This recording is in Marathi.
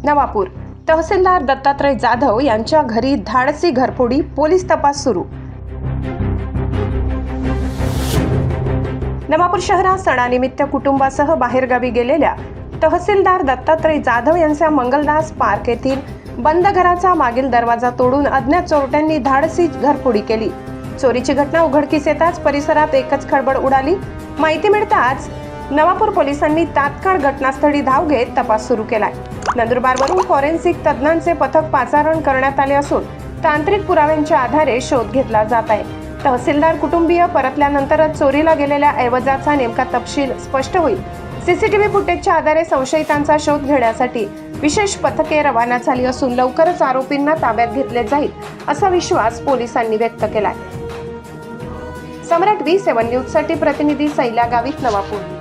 नवापूर तहसीलदार दत्तात्रय जाधव यांच्या घरी धाडसी घरफोडी, पोलीस तपास सुरू। नवापूर शहरात सणानिमित्त कुटुंबासह बाहेरगावी गेलेल्या तहसीलदार दत्तात्रय जाधव यांच्या मंगलदास पार्क येथील बंद घराचा मागील दरवाजा तोडून अज्ञात चोरट्यांनी धाडसी घरफोडी केली। चोरीची घटना उघडकीस येताच परिसरात एकच खळबळ उडाली। माहिती मिळताच नवापूर पोलिसांनी तात्काळ घटनास्थळी धाव घेत तपास सुरू केलाय। नंदुरबारवरून फॉरेन्सिक तज्ञांचे पथक पाचारण करण्यात आले असून तांत्रिक पुराव्यांच्या आधारे शोध घेतला जात आहे। तहसीलदार कुटुंबीय परतल्यानंतरच चोरीला गेलेल्या ऐवजाचा नेमका तपशील स्पष्ट होईल। सीसीटीव्ही फुटेजच्या आधारे संशयितांचा शोध घेण्यासाठी विशेष पथके रवाना झाली असून लवकरच आरोपींना ताब्यात घेतले जाईल असा विश्वास पोलिसांनी व्यक्त केलाय। सम्राट V7 न्यूज साठी प्रतिनिधी सैला गावित, नवापूर।